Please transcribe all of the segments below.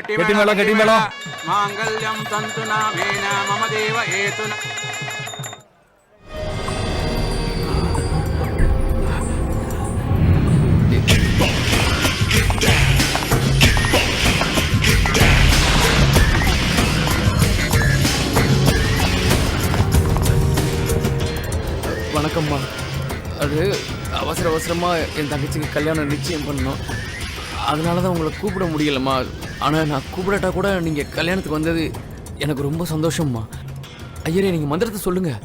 கட்டிமேளம் மாங்கல்யம் தந்துனா மேனா மம தேவ ஏதுனா. வணக்கம்மா. அது அவசரமாக என் தங்கச்சிக்கு கல்யாணம் நிச்சயம் பண்ணணும். அதனால தான் உங்களை கூப்பிட முடியலம்மா. ஆனால் நான் கூப்பிடட்டா கூட நீங்கள் கல்யாணத்துக்கு வந்தது எனக்கு ரொம்ப சந்தோஷம்மா. ஐயரே, நீங்கள் மந்திரத்தை சொல்லுங்கள்.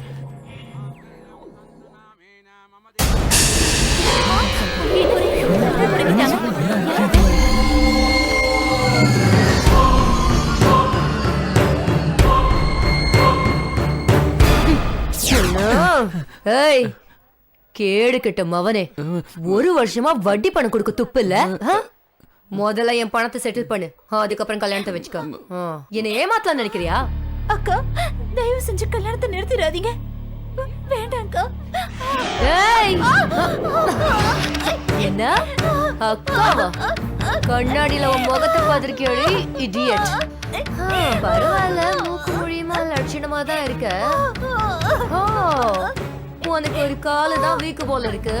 ஏய், கேடு கிட்ட மவனே, ஒரு வருஷமா வட்டி பணம் கொடுக்க துப்பு இல்ல. முதல்ல என் பணத்தை செட்டில் பண்ணு, அதுக்கப்புறம் கல்யாணத்தை வச்சுக்கோ. என்ன ஏமாத்தலாம் நினைக்கிறியா? அக்கா, தயவு செஞ்சு கல்யாணத்தை நிறுத்திடாதீங்க. வேண்டாம்க்கா. ஏய், என்ன அக்காவா? கண்ணாடியில உன் முகத்தை பார்த்திருக்கியோடி இடியட். பரவாயில்ல, மூக்கு மொழியுமா லட்சணமா தான் இருக்க. உனக்கு ஒரு காலு தான் வீக்கு போல இருக்கு.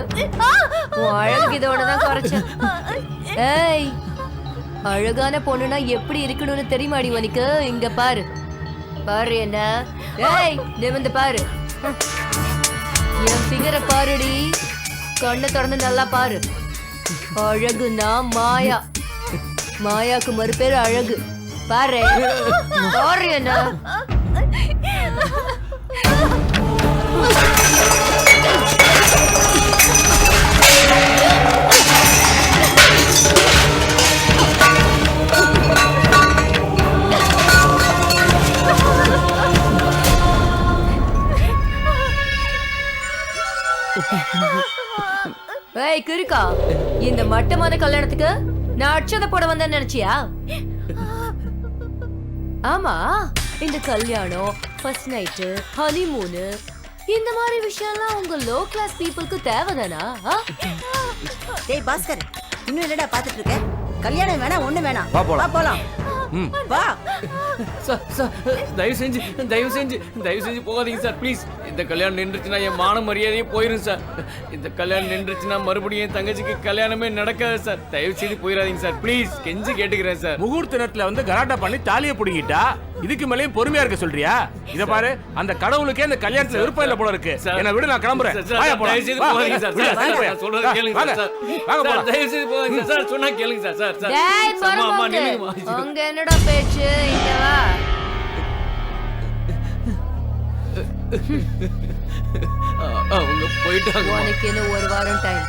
உன் அழகு இதோட தான் குறைச்சேன். ஏய், அழகான பொண்ணுனா எப்படி இருக்கணும்னு தெரியுமாடி உனக்கு? இங்க பாரு பாரு என்ன. ஏய், நிமிந்து பாரு. என் ஃபிகரை பாருடி. கண்ணை திறந்து நல்லா பாரு. அழகுனா மாயா. மாயாக்கு மறுபேரு அழகு. பாரு பாரு என்ன. ஏய் கிறுக்கா, இந்த மட்டமான கல்யாணத்துக்கு நான் அட்சதை போட வந்தேன்னு நினைச்சியா? ஆமா, இந்த கல்யாணம், ஃபர்ஸ்ட் நைட்டு, ஹனிமூனு, இந்த மாதிரி விஷயம்லாம் உங்க லோ கிளாஸ் பீப்புளுக்கு தேவைதானா? டேய் பாஸ்கர், இன்னும் என்னடா பாத்துட்டு இருக்க? கல்யாணம் வேணா, ஒண்ணு வேணாம். வா போலாம். வா. சார், தயவு செஞ்சு போகாதீங்க சார், ப்ளீஸ். இந்த கல்யாணம் நின்றுச்சுன்னா என் மான மரியாதையே போயிடும் சார். இந்த கல்யாணம் நின்றுச்சுன்னா மறுபடியும் என் தங்கச்சிக்கு கல்யாணமே நடக்காது சார். தயவு செய்து போயிடாதீங்க சார், ப்ளீஸ். கெஞ்சி கேட்டுக்கிறேன் சார். முகூர்த்த நேரத்துல வந்து கலாட்டா பண்ணி தாலியை பிடிக்கிட்டா இதுக்கு மேலேயும் பொறுமையா இருக்க சொல்றியா? இத பாரு, அந்த கடவுளுக்கே இந்த கல்யாணத்துல விருப்பம் இல்ல போல இருக்கு. என்ன விடு, நான் கிளம்புறேன். தயவு செய்து போகாதீங்க சார். சொல்றத கேளுங்க சார். வாங்க போலாம். தயவு செய்து போகாதீங்க சார். சொன்னா கேளுங்க சார். சார் அம்மா நில்லுங்க. அங்க என்னடா பேச்சு? இங்க வா. அவங்க போயிட்டாங்க. உனக்கு இன்னும் ஒரு வாரம் டைம்.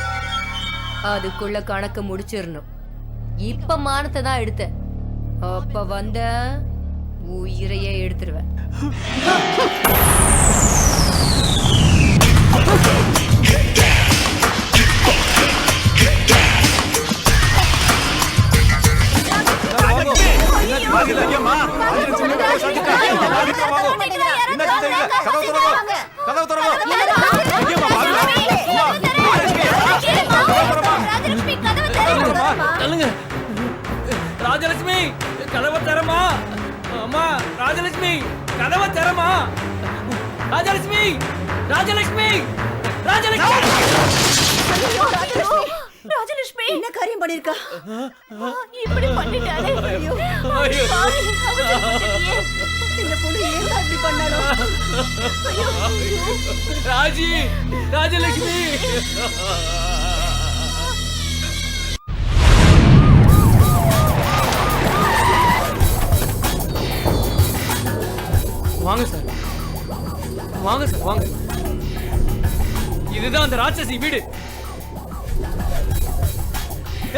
அதுக்குள்ள கணக்கு முடிச்சிடணும். இப்ப மானத்தை தான் எடுத்த. அப்ப வந்த உயிரையே எடுத்துருவேன். ராஜலட்சுமி, கதவை தரமா? அம்மா, ராஜலட்சுமி, கதவை தரமா? ராஜலட்சுமி, ராஜலட்சுமி, ராஜலட்சுமி. ராஜலட்சுமி என்ன காரியம் பண்ணிருக்கா? இப்படி பண்ணிட்டாளே. ஐயோ, இந்த பொண்ணு ஏன் இப்படி பண்ணாளோ? ராஜலட்சுமி. வாங்க சார், வாங்க. இதுதான் அந்த ராட்சசி வீடு.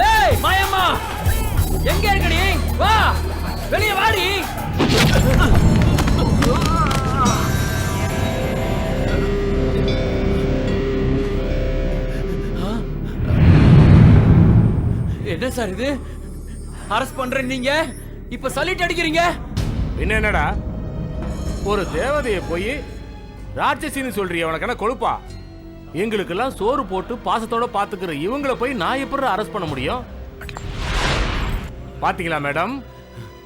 ஏய் மாயம்மா, எங்க இருக்கடி? வா, வெளிய வாடி. என்ன சார் இது? அரஸ்ட் பண்றேன் நீங்க இப்ப சல்யூட் அடிக்கிறீங்க. என்னடா, ஒரு தேவதையை போய் ராட்சசின்னு சொல்றிய? உனக்கு என்ன கொழுப்பா? எங்களுக்கெல்லாம் சோறு போட்டு பாசத்தோட பாத்துக்கிற இவங்களை போய் நான் எப்படி அரெஸ்ட் பண்ண முடியும்? பாத்தீங்களா மேடம்,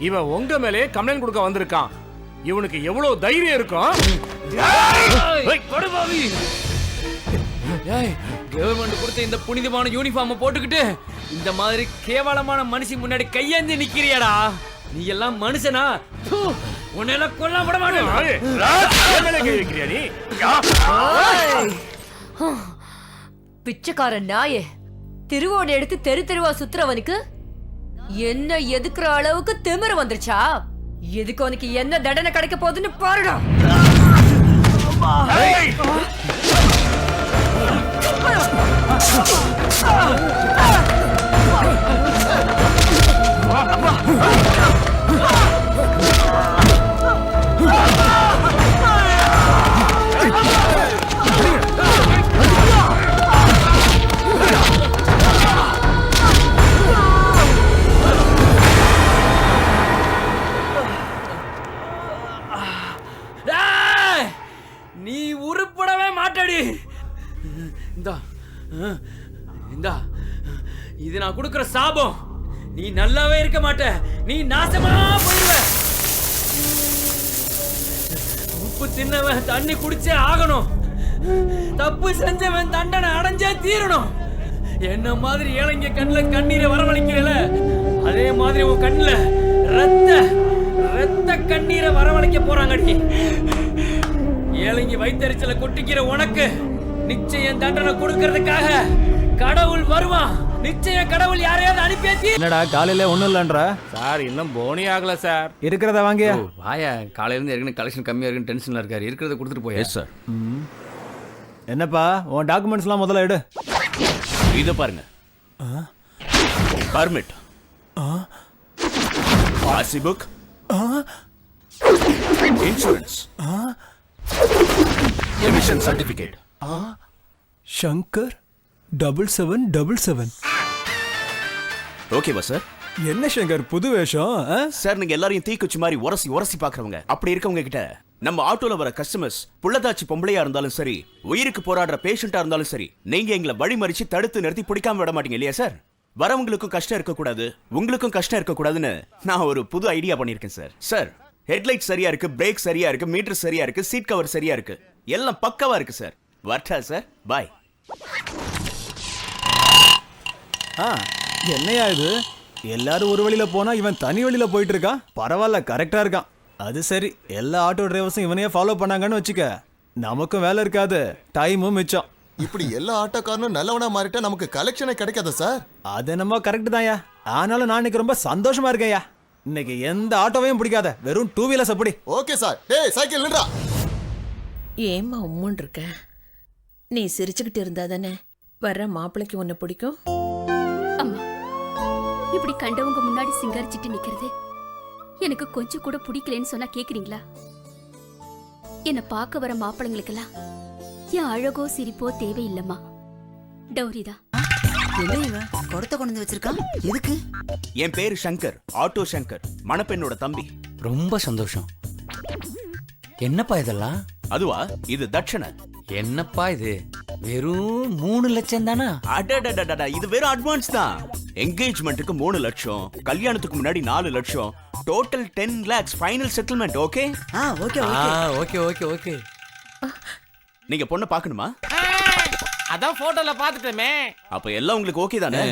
இவன் உங்க மேலே கம்ப்ளைண்ட் கொடுக்க வந்திருக்கான். இவனுக்கு எவ்வளவு தைரியம் இருக்கும்? கவர்மெண்ட் கொடுத்த இந்த புனிதமான யூனிஃபார்ம் போட்டுக்கிட்டு இந்த மாதிரி கேவலமான மனுஷி முன்னாடி கையேந்தி நிக்கிறியாடா? நீ எல்லாம் மனுஷனா? உன்னெல்லாம் கொல்ல விட மாட்டேன். பிச்சைக்கார நாயே, திருவோடு எடுத்து தெரு தெருவா சுத்துறவனுக்கு என்ன எதுக்குற அளவுக்கு திமிரு வந்துருச்சா? எதுக்கு உனக்கு என்ன தண்டனை கிடைக்க போகுதுன்னு பாருடா. நீ உருப்படவே மாட்டடி. இந்தா இந்தா, இது நான் கொடுக்கிற சாபம். நீ நல்லாவே இருக்க மாட்ட, நீ நாசமா போயிடுவ. உப்பு தின்னவன் தண்ணி குடிச்சே ஆகணும். தப்பு செஞ்சவன் தண்டனை அடைஞ்சே தீரணும். என்ன மாதிரி ஏழைங்க கண்ணுல கண்ணீரை வரவழைக்கல, அதே மாதிரி உன் கண்ணுல ரத்த கண்ணீரை வரவழைக்க போறாங்கடி. ஏழைங்க வயித்தறிச்சல கொட்டிக்கிற உனக்கு நிச்சயம் தண்டனை கொடுக்கறதுக்காக கடவுள் வருவான். நிச்சயம் கடவுள் யாரையாவது அனுப்பி. என்னடா காலையில ஒண்ணும் இல்லன்ற சார், இன்னும் போனி ஆகல சார். இருக்கிறத வாங்கியா? வாயா, காலையில இருந்து ஏற்கனவே கலெக்ஷன் கம்மியா இருக்குன்னு டென்ஷன்ல இருக்காரு. இருக்கிறத கொடுத்துட்டு போய். சார். என்னப்பா உன் டாக்குமெண்ட்ஸ்லாம் முதல்ல எடு. இத பாருங்க. Permit, RC book, insurance, emission certificate. Shankar 7777. ஓகேவா சார்? என்ன சங்கர் புது வேஷம்? சார், நீங்க எல்லாரையும் தீக்குச்சி மாதிரி உரசி பாக்குறவங்க. அப்படி இருக்கவங்க கிட்ட நம்ம ஆட்டோல வர கஸ்டமர்ஸ் புள்ளதாச்சி பொம்பளையா இருந்தாலும் சரி, உயிருக்கு போராடுற பேஷண்டா இருந்தாலும் சரி, நீங்க எங்களை வழிமறிச்சு தடுத்து நிறுத்தி பிடிக்காம விட மாட்டீங்க இல்லையா சார்? வரவங்களுக்கும் கஷ்டம் இருக்க கூடாது, உங்களுக்கும் கஷ்டம் இருக்க கூடாதுன்னு நான் ஒரு புது ஐடியா பண்ணிருக்கேன் சார். சார், ஹெட்லைட் சரியா இருக்கு, பிரேக் சரியா இருக்கு, மீட்டர் சரியா இருக்கு, சீட் கவர் சரியா இருக்கு, எல்லாம் பக்கவா இருக்கு சார். வரட்டா சார், பாய். என்னையா இது? எல்லாரும் ஒரு வழியில போனா இவன் தனி வழியில போயிட்டு இருக்கான். பரவாயில்ல, கரெக்டா இருக்கான். அது சரி, எல்லா ஆட்டோ டிரைவர்ஸும் இவனையே ஃபாலோ பண்ணாங்கன்னு வச்சுக்க, நமக்கும் வேலை இருக்காது, டைமும் மிச்சம். இப்படி எல்லா ஆட்டோக்காரனும் நல்லவனா மாறிட்டா நமக்கு கலெக்ஷனே கிடைக்காத சார். அது என்னமோ கரெக்ட் தான்யா. ஆனாலும் நான் இன்னைக்கு ரொம்ப சந்தோஷமா இருக்கேன்யா. இன்னைக்கு எந்த ஆட்டோவையும் பிடிக்காத, வெறும் 2 வீலர்ஸ் அப்படி. Okay sir. டேய் சைக்கிள் நின்றா. ஏம்மா உம்முன் இருக்க? நீ சிரிச்சுக்கிட்டு இருந்தா தானே வர்ற மாப்பிள்ளைக்கு உன்னை பிடிக்கும்? அம்மா, இப்படி கண்டவங்க முன்னாடி சிங்காரிச்சிட்டு நிக்கிறது எனக்கு கொஞ்சம் கூட பிடிக்கலன்னு சொன்னா கேக்குறீங்களா? என்ன பார்க்க வர மாப்பிள்ளைங்களுக்கெல்லாம் என் அழகோ சிரிப்போ தேவையில்லம்மா, டௌரிதா. என்ன இவன் கொடுத்த கொண்டு வந்து வச்சிருக்கான்? எதுக்கு? என் பேரு சங்கர், ஆட்டோ சங்கர், மணப்பெண்ணோட தம்பி. ரொம்ப சந்தோஷம். என்னப்பா இதெல்லாம்? அதுவா, இது தட்சணை. என்னப்பா இது? வெறும் 3 லட்சம் தானா? அடடடடடா, இது வெறும் அட்வான்ஸ் தான். என்கேஜ்மெண்ட்டுக்கு 3 லட்சம், கல்யாணத்துக்கு முன்னாடி 4 லட்சம், total 10 lakhs final settlement. Okay? Okay okay okay okay. நீங்க பொண்ணை பார்க்கணுமா? அதான் போட்டோல பாத்துட்டோமே. அப்ப எல்லாம் உங்களுக்கு ஓகே தானே?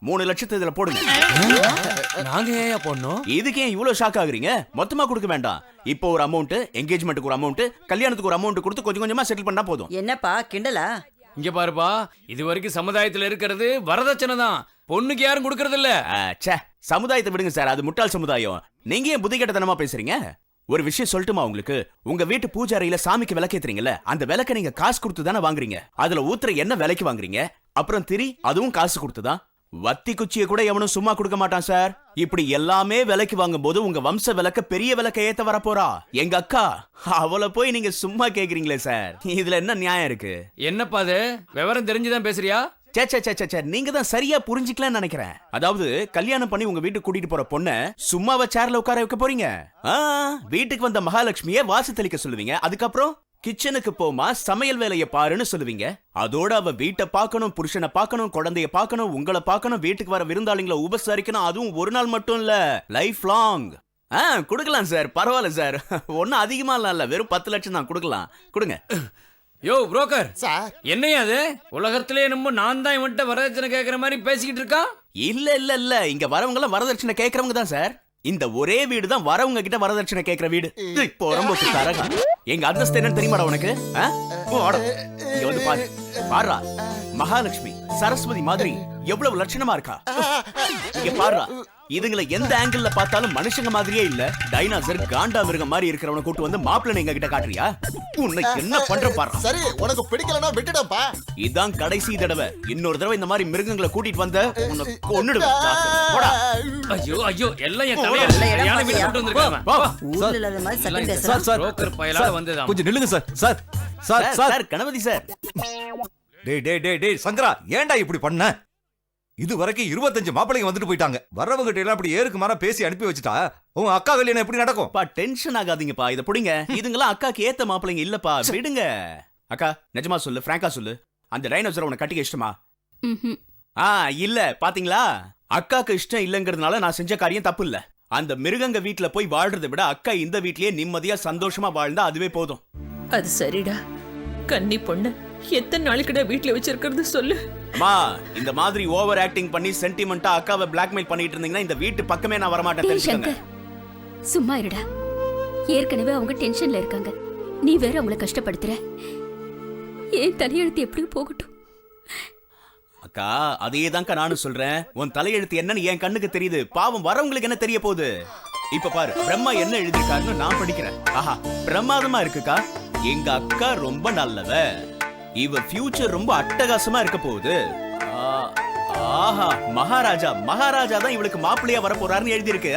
3 லட்சத்தை இதுல போடுங்க. நாங்க ஏன் போடணும்? இதுக்கு ஏன் இவ்வளவு ஷாக் ஆகுறீங்க? மொத்தமா கொடுக்க வேண்டாம். இப்போ ஒரு அமௌண்ட், என்கேஜ்மெண்ட்டுக்கு ஒரு அமௌண்ட், கல்யாணத்துக்கு ஒரு அமௌண்ட் கொடுத்து கொஞ்சம் கொஞ்சமா செட்டில் பண்ணா போதும். என்னப்பா கிண்டலா? இங்க பாருப்பா, இது வரைக்கும் சமுதாயத்துல இருக்கிறது வரதட்சணை தான். பொண்ணுக்கு யாரும் கொடுக்கறது இல்ல. ச்சே, சமுதாயத்தை விடுங்க சார், அது முட்டாள் சமுதாயம். நீங்க ஏன் புத்தி கெட்டத்தனமா பேசுறீங்க? ஒரு விஷயம் சொல்லட்டுமா உங்களுக்கு? உங்க வீட்டு பூஜை அறையில சாமிக்கு விளக்கேத்துறீங்கல்ல, அந்த விளக்க நீங்க காசு கொடுத்து தானே வாங்குறீங்க. அதுல ஊத்துற என்ன விலைக்கு வாங்குறீங்க? அப்புறம் திரி, அதுவும் காசு கொடுத்துதான். வத்தி குச்சியை கூட எவனும் சும்மா கொடுக்க மாட்டான் சார். இப்படி எல்லாமே விலைக்கு வாங்கும் போது உங்க வம்ச விளக்க பெரிய விளக்க ஏத்த வர போறா எங்க அக்கா. அவளை போய் நீங்க சும்மா கேக்குறீங்களே சார், இதுல என்ன நியாயம் இருக்கு? என்னப்பா அது? விவரம் தெரிஞ்சுதான் பேசுறியா? நீங்க தான் சரியா புரிஞ்சிக்கலன்னு நினைக்கிறேன். அதாவது கல்யாணம் பண்ணி உங்க வீட்டுக்கு கூட்டிட்டு போற பொண்ண சும்மாவ சேர்ல உட்கார வைக்க போறீங்க. வீட்டுக்கு வந்த மகாலட்சுமிய வாசு தெளிக்க சொல்லுவீங்க. அதுக்கப்புறம் கிச்சனுக்கு போமா சமையல் வேலைய பாருன்னு சொல்லுவீங்க. அதோட அவ வீட்டை பார்க்கணும், புருஷனை பார்க்கணும், குழந்தைய பார்க்கணும், உங்களை பார்க்கணும், வீட்டுக்கு வர விருந்தாளிங்களை உபசரிக்கணும். அதுவும் ஒரு நாள் மட்டும் இல்ல, லைஃப் லாங். கொடுக்கலாம் சார், பரவாயில்ல சார். ஒன்னும் அதிகமா இல்ல, வெறும் 10 லட்சம் தான். கொடுக்கலாம், கொடுங்க. யோ புரோக்கர், சார் என்னையா அது? உலகத்திலே நம்ம நான் தான் இவன்ட்ட வரதட்சணை கேட்கற மாதிரி பேசிக்கிட்டு இருக்கான். இல்ல இங்க வரவங்க எல்லாம் வரதட்சணை கேக்குறவங்க தான் சார். இந்த ஒரே வீடு தான் வரவங்க கிட்ட வரதட்சணை கேக்குற வீடு. இப்போ ரொம்ப தரகா. எங்க அந்தஸ்து என்னன்னு தெரியுமாடா உனக்கு? இங்க வந்து பாரு, பாருடா, மகாலட்சுமி சரஸ்வதி மாதிரி எவ்வளவு லட்சணமா இருக்கா. இங்க பாருடா, இதுங்களை எந்த ஆங்கிள் பார்த்தாலும் மனுஷங்க மாதிரியே இல்ல, டைனாசர் காண்டா மிருகம் மாதிரி இருக்கிறவனை கூட்டு வந்து மாப்பிள்ளை எங்க கிட்ட காட்டுறியா? உன்னை என்ன பண்ற பாரு. சரி, உனக்கு பிடிக்கலனா விட்டுடப்பா. இதான் கடைசி தடவை. இன்னொரு தடவை இந்த மாதிரி மிருகங்களை கூட்டிட்டு வந்த உன்னை கொன்னுடுவேன். போடா. ஐயோ ஐயோ, எல்லாம் என் தலையில யானை வீட்டு கொண்டு வந்திருக்காங்க. ஊர்ல இல்லாத மாதிரி சத்தம் பேசுறான். புரோக்கர் பயலால வந்ததா? கொஞ்சம் நில்லுங்க sir. Sir sir sir sir, Ganapathi sir. டேய் சங்கரா, ஏன்டா இப்படி பண்ண? இது வரைக்கும் 25 மாப்பிள்ளைங்க வந்துட்டு போயிட்டாங்க. வரவங்க கிட்ட எல்லாம் அப்படி ஏருக்கு மாற பேசி அனுப்பி வச்சுட்டா உங்க அக்கா கல்யாணம் எப்படி நடக்கும்? பா, டென்ஷன் ஆகாதீங்கப்பா, இத புடிங்க. இதுங்கெல்லாம் அக்காக்கு ஏத்த மாப்பிள்ளைங்க இல்லப்பா, விடுங்க. அக்கா, நிஜமா சொல்லு, பிராங்கா சொல்லு, அந்த டைனோசரை உனக்கு கட்டிக்க இஷ்டமா? இல்ல, பாத்தீங்களா, அக்காக்கு இஷ்டம் இல்லங்கிறதுனால நான் செஞ்ச காரியம் தப்பு இல்ல. அந்த மிருகங்க வீட்டுல போய் வாழ்றதை விட அக்கா இந்த வீட்லயே நிம்மதியா சந்தோஷமா வாழ்ந்தா அதுவே போதும். அது சரிடா. கன்னி பொண்ணு எத்தனை நாளைக்குடா வீட்டுல வச்சிருக்கிறது சொல்லு. அம்மா, இந்த மாதிரி ஓவர் ஆக்டிங் பண்ணி சென்டிமெண்டா அக்காவை பிளாக்மெயில் பண்ணிட்டு இருந்தீங்கன்னா இந்த வீட்டு பக்கமே நான் வரமாட்டேன், தெரிஞ்சுக்கங்க. சும்மா இருடா, ஏற்கனவே அவங்க டென்ஷன்ல இருக்காங்க, நீ வேற அவங்கள கஷ்டப்படுத்துற. ஏன் தலையெழுத்து எப்படியும் போகட்டும். அக்கா, அதேதான்க்கா நானும் சொல்றேன். உன் தலையெழுத்து என்னன்னு என் கண்ணுக்கு தெரியுது, பாவம் வரவங்களுக்கு என்ன தெரிய போகுது? இப்ப பாரு, பிரம்மா என்ன எழுதிருக்காருன்னு நான் படிக்கிறேன். ஆஹா, பிரமாதமா இருக்குக்கா. எங்க அக்கா ரொம்ப நல்லவ, இவ ஃபியூச்சர் ரொம்ப அட்டகாசமா இருக்க போகுது. ஆஹா, மகாராஜா தான் இவளுக்கு மாப்பிள்ளையா வர போறாருன்னு எழுதி இருக்கு.